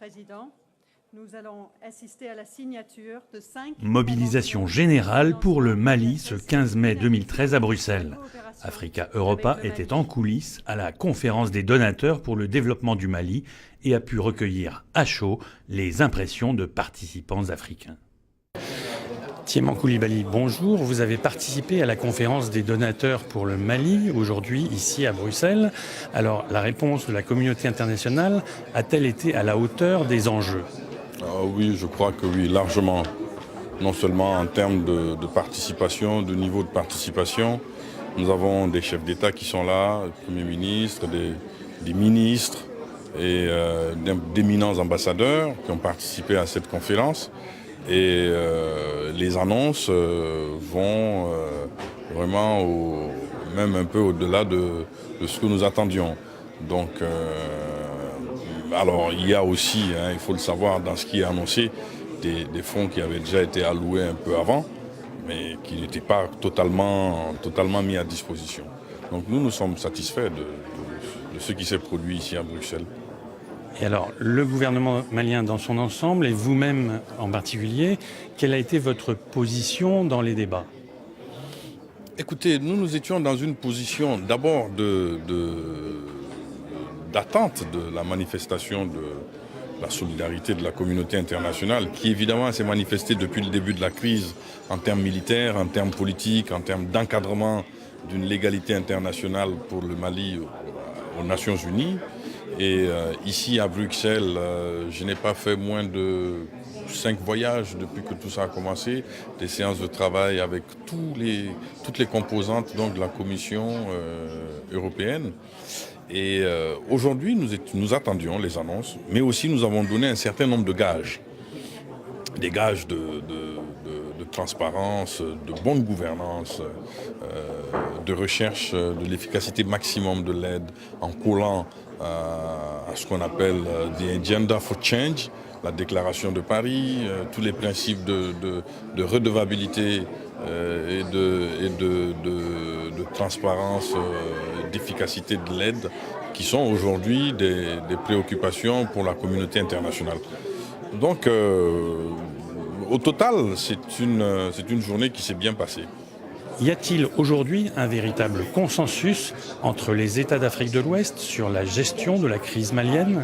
Président. Nous allons assister à la signature de 5... Mobilisation générale pour le Mali ce 15 mai 2013 à Bruxelles. Africa Europa était en coulisses à la conférence des donateurs pour le développement du Mali et a pu recueillir à chaud les impressions de participants africains. Thiéman Coulibaly, bonjour. Vous avez participé à la conférence des donateurs pour le Mali, aujourd'hui ici à Bruxelles. Alors, la réponse de la communauté internationale a-t-elle été à la hauteur des enjeux ? Oui, je crois que oui, largement. Non seulement en termes de participation, de niveau de participation. Nous avons des chefs d'État qui sont là, le Premier ministre, des ministres et d'éminents ambassadeurs qui ont participé à cette conférence. Et les annonces vont vraiment même un peu au-delà de ce que nous attendions. Donc, alors il y a aussi, il faut le savoir, dans ce qui est annoncé, des fonds qui avaient déjà été alloués un peu avant, mais qui n'étaient pas totalement mis à disposition. Donc nous sommes satisfaits de ce qui s'est produit ici à Bruxelles. Et alors, le gouvernement malien dans son ensemble, et vous-même en particulier, quelle a été votre position dans les débats ? Écoutez, nous étions dans une position d'abord d'attente de la manifestation de la solidarité de la communauté internationale, qui évidemment s'est manifestée depuis le début de la crise en termes militaires, en termes politiques, en termes d'encadrement d'une légalité internationale pour le Mali aux Nations Unies. Et ici à Bruxelles, je n'ai pas fait moins de 5 voyages depuis que tout ça a commencé, des séances de travail avec toutes les composantes donc, de la Commission européenne. Et aujourd'hui, nous attendions les annonces, mais aussi nous avons donné un certain nombre de gages. Des gages de transparence, de bonne gouvernance, de recherche de l'efficacité maximum de l'aide en collant à ce qu'on appelle the Agenda for Change, la déclaration de Paris, tous les principes de redevabilité et de transparence, d'efficacité de l'aide qui sont aujourd'hui des préoccupations pour la communauté internationale. Donc, au total, c'est une journée qui s'est bien passée. Y a-t-il aujourd'hui un véritable consensus entre les États d'Afrique de l'Ouest sur la gestion de la crise malienne ?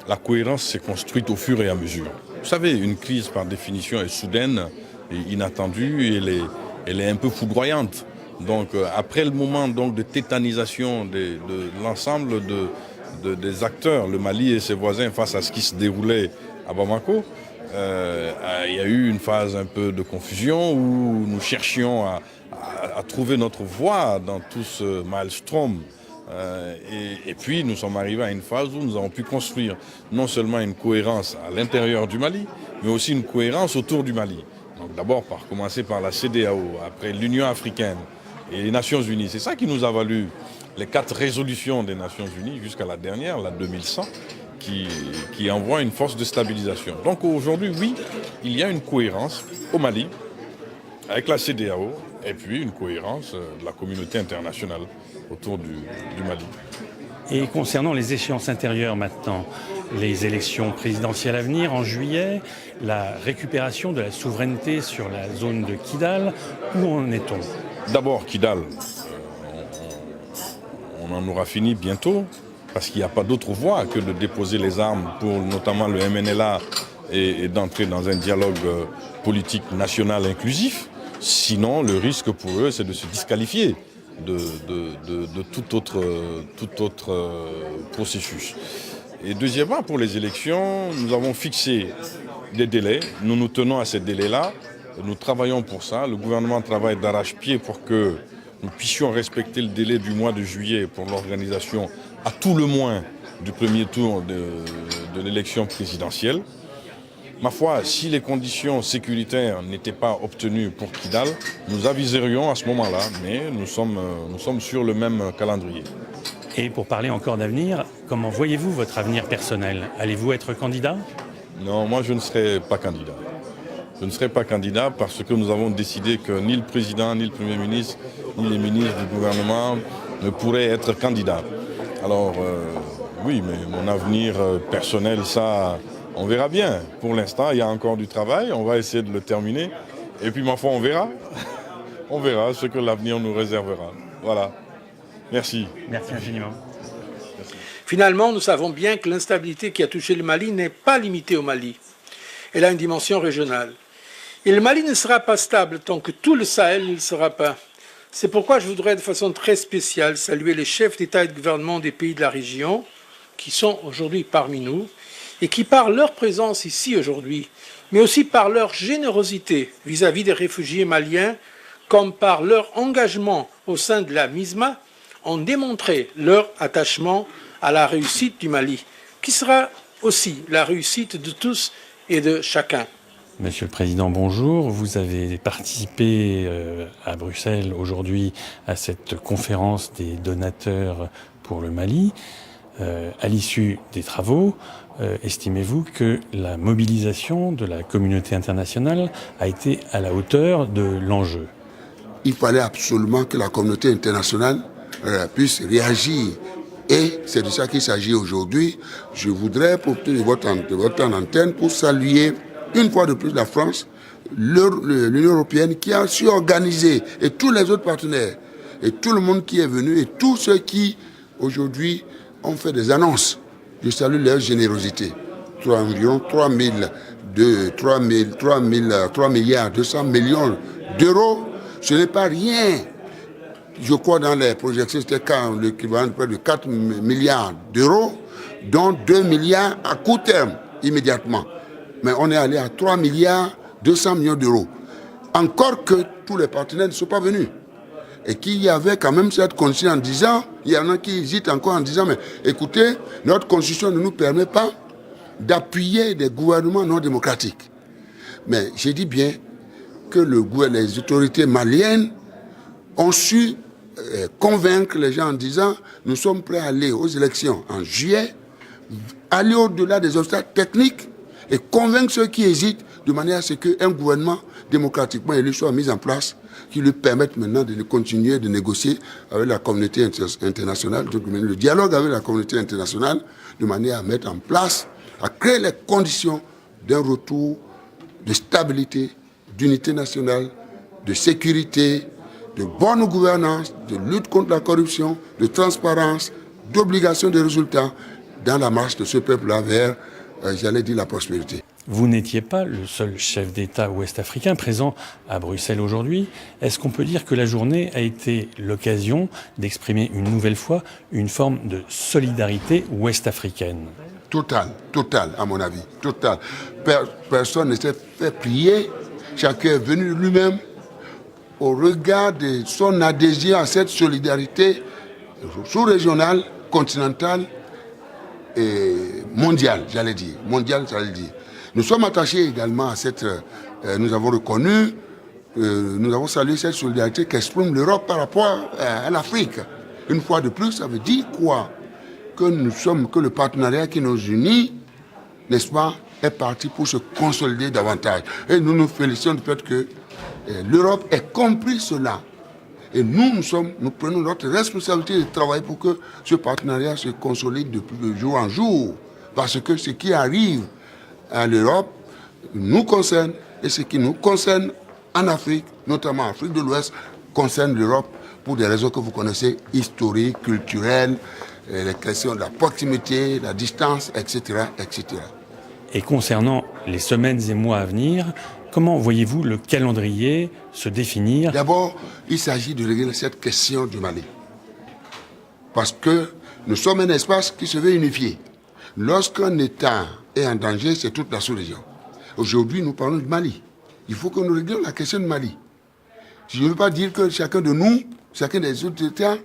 La cohérence s'est construite au fur et à mesure. Vous savez, une crise par définition est soudaine et inattendue et elle est un peu foudroyante. Donc après le moment donc, de tétanisation de l'ensemble des acteurs, le Mali et ses voisins face à ce qui se déroulait à Bamako, il y a eu une phase un peu de confusion où nous cherchions à trouver notre voie dans tout ce maelstrom. Et puis nous sommes arrivés à une phase où nous avons pu construire non seulement une cohérence à l'intérieur du Mali, mais aussi une cohérence autour du Mali. Donc d'abord commencer par la CEDEAO, après l'Union africaine et les Nations Unies. C'est ça qui nous a valu les 4 résolutions des Nations Unies jusqu'à la dernière, la 2100, qui envoie une force de stabilisation. Donc aujourd'hui, oui, il y a une cohérence au Mali, avec la CEDEAO, et puis une cohérence de la communauté internationale autour du Mali. Et concernant les échéances intérieures maintenant, les élections présidentielles à venir en juillet, la récupération de la souveraineté sur la zone de Kidal, où en est-on ? D'abord Kidal, on en aura fini bientôt, parce qu'il n'y a pas d'autre voie que de déposer les armes pour notamment le MNLA et d'entrer dans un dialogue politique national inclusif. Sinon, le risque pour eux, c'est de se disqualifier de tout autre processus. Et deuxièmement, pour les élections, nous avons fixé des délais. Nous nous tenons à ces délais-là. Nous travaillons pour ça. Le gouvernement travaille d'arrache-pied pour que nous puissions respecter le délai du mois de juillet pour l'organisation, à tout le moins, du premier tour de l'élection présidentielle. Ma foi, si les conditions sécuritaires n'étaient pas obtenues pour Kidal, nous aviserions à ce moment-là, mais nous sommes sur le même calendrier. Et pour parler encore d'avenir, comment voyez-vous votre avenir personnel ? Allez-vous être candidat ? Non, moi je ne serai pas candidat. Je ne serai pas candidat parce que nous avons décidé que ni le président, ni le Premier ministre, ni les ministres du gouvernement ne pourraient être candidats. Alors oui, mais mon avenir personnel, ça, On verra bien. Pour l'instant, il y a encore du travail. On va essayer de le terminer. Et puis, ma foi, on verra. On verra ce que l'avenir nous réservera. Voilà. Merci. Merci infiniment. Finalement, nous savons bien que l'instabilité qui a touché le Mali n'est pas limitée au Mali. Elle a une dimension régionale. Et le Mali ne sera pas stable tant que tout le Sahel ne le sera pas. C'est pourquoi je voudrais de façon très spéciale saluer les chefs d'État et de gouvernement des pays de la région qui sont aujourd'hui parmi nous et qui, par leur présence ici aujourd'hui, mais aussi par leur générosité vis-à-vis des réfugiés maliens, comme par leur engagement au sein de la MISMA, ont démontré leur attachement à la réussite du Mali, qui sera aussi la réussite de tous et de chacun. Monsieur le Président, bonjour. Vous avez participé à Bruxelles aujourd'hui à cette conférence des donateurs pour le Mali. À l'issue des travaux, estimez-vous que la mobilisation de la communauté internationale a été à la hauteur de l'enjeu ? Il fallait absolument que la communauté internationale puisse réagir. Et c'est de ça qu'il s'agit aujourd'hui. Je voudrais profiter de votre antenne pour saluer une fois de plus la France, l'Union européenne qui a su organiser, et tous les autres partenaires, et tout le monde qui est venu, et tous ceux qui aujourd'hui ont fait des annonces. Je salue leur générosité. Environ 3 milliards 200 millions d'euros, ce n'est pas rien. Je crois dans les projections, c'était l'équivalent de près de 4 milliards d'euros, dont 2 milliards à court terme, immédiatement. Mais on est allé à 3 milliards 200 millions d'euros. Encore que tous les partenaires ne sont pas venus. Et qu'il y avait quand même cette condition en disant, il y en a qui hésitent encore en disant, mais écoutez, notre constitution ne nous permet pas d'appuyer des gouvernements non démocratiques. Mais j'ai dit bien que les autorités maliennes ont su convaincre les gens en disant, nous sommes prêts à aller aux élections en juillet, aller au-delà des obstacles techniques, et convaincre ceux qui hésitent de manière à ce qu'un gouvernement démocratiquement élu soit mis en place qui lui permette maintenant de continuer de négocier avec la communauté internationale, le dialogue avec la communauté internationale, de manière à mettre en place, à créer les conditions d'un retour de stabilité, d'unité nationale, de sécurité, de bonne gouvernance, de lutte contre la corruption, de transparence, d'obligation de résultats dans la marche de ce peuple-là vers j'allais dire la prospérité. Vous n'étiez pas le seul chef d'État ouest-africain présent à Bruxelles aujourd'hui. Est-ce qu'on peut dire que la journée a été l'occasion d'exprimer une nouvelle fois une forme de solidarité ouest-africaine ? Total, à mon avis, total. Personne ne s'est fait plier. Chacun est venu lui-même au regard de son adhésion à cette solidarité sous-régionale, continentale, et mondial, j'allais dire. Nous sommes attachés également à cette... nous avons reconnu, nous avons salué cette solidarité qu'exprime l'Europe par rapport à l'Afrique. Une fois de plus, ça veut dire quoi ? Que le partenariat qui nous unit, n'est-ce pas, est parti pour se consolider davantage. Et nous nous félicitons du fait que l'Europe ait compris cela. Et nous prenons notre responsabilité de travailler pour que ce partenariat se consolide de jour en jour. Parce que ce qui arrive à l'Europe nous concerne, et ce qui nous concerne en Afrique, notamment en Afrique de l'Ouest, concerne l'Europe pour des raisons que vous connaissez, historiques, culturelles, les questions de la proximité, la distance, etc., etc. Et concernant les semaines et mois à venir, comment voyez-vous le calendrier se définir ? D'abord, il s'agit de régler cette question du Mali. Parce que nous sommes un espace qui se veut unifié. Lorsqu'un État est en danger, c'est toute la sous-région. Aujourd'hui, nous parlons du Mali. Il faut que nous réglions la question du Mali. Je ne veux pas dire que chacun de nous, chacun des autres États,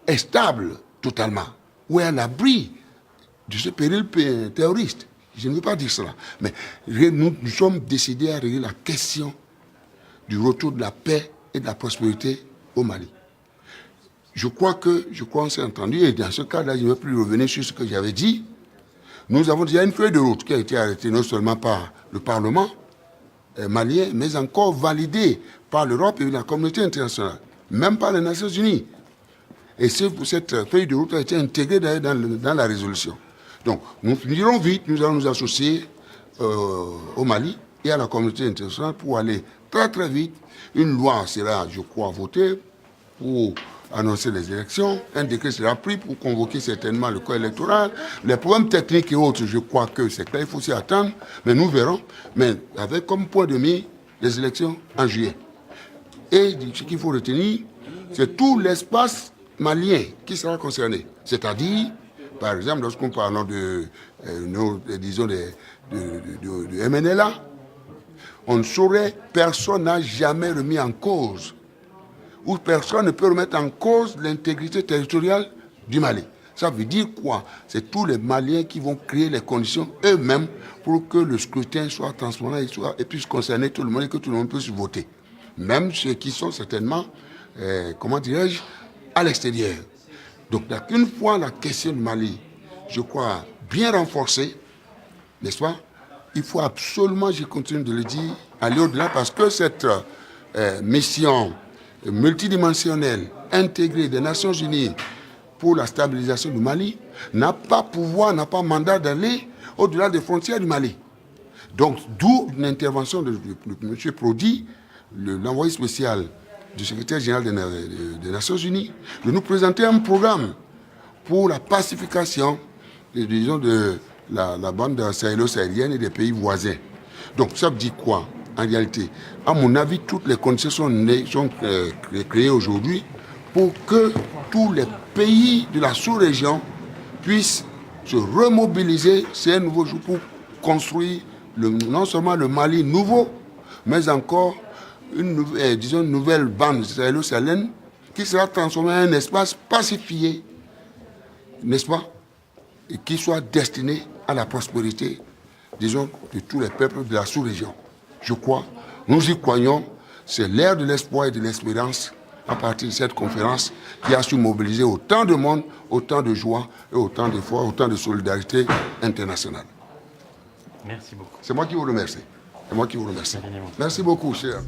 est stable totalement, ou est à l'abri de ce péril terroriste. Je ne veux pas dire cela. Mais nous sommes décidés à régler la question du retour de la paix et de la prospérité au Mali. Je crois qu'on s'est entendu, et dans ce cas-là, je ne vais plus revenir sur ce que j'avais dit. Nous avons déjà une feuille de route qui a été arrêtée non seulement par le Parlement malien, mais encore validée par l'Europe et la communauté internationale, même par les Nations Unies. Et cette feuille de route a été intégrée d'ailleurs dans la résolution. Donc, nous irons vite, nous allons nous associer au Mali et à la communauté internationale pour aller très très vite. Une loi sera, je crois, votée pour annoncer les élections. Un décret sera pris pour convoquer certainement le corps électoral. Les problèmes techniques et autres, je crois que c'est clair, il faut s'y attendre, mais nous verrons. Mais avec comme point de mire les élections en juillet. Et ce qu'il faut retenir, c'est tout l'espace malien qui sera concerné. C'est-à-dire, par exemple, lorsqu'on parle de MNLA, on ne saurait, personne n'a jamais remis en cause, ou personne ne peut remettre en cause l'intégrité territoriale du Mali. Ça veut dire quoi? C'est tous les Maliens qui vont créer les conditions eux-mêmes pour que le scrutin soit transparent et puisse concerner tout le monde et que tout le monde puisse voter. Même ceux qui sont certainement, à l'extérieur. Donc, une fois la question du Mali, je crois, bien renforcée, n'est-ce pas? Il faut absolument, je continue de le dire, aller au-delà parce que cette mission multidimensionnelle, intégrée des Nations Unies pour la stabilisation du Mali, n'a pas mandat d'aller au-delà des frontières du Mali. Donc, d'où une intervention de M. Prodi, l'envoyé spécial du secrétaire général des Nations Unies, de nous présenter un programme pour la pacification, disons, de la bande sahélo-sahélienne et des pays voisins. Donc ça veut dire quoi? En réalité, à mon avis, toutes les conditions sont créées aujourd'hui pour que tous les pays de la sous-région puissent se remobiliser. C'est un nouveau jour pour construire non seulement le Mali nouveau, mais encore une nouvelle bande sahélo-sahélienne qui sera transformée en un espace pacifié, n'est-ce pas? Et qui soit destiné à la prospérité, disons, de tous les peuples de la sous-région. Je crois, nous y croyons, c'est l'ère de l'espoir et de l'espérance à partir de cette conférence qui a su mobiliser autant de monde, autant de joie et autant d'efforts, autant de solidarité internationale. Merci beaucoup. C'est moi qui vous remercie. C'est moi qui vous remercie. Merci beaucoup, cher.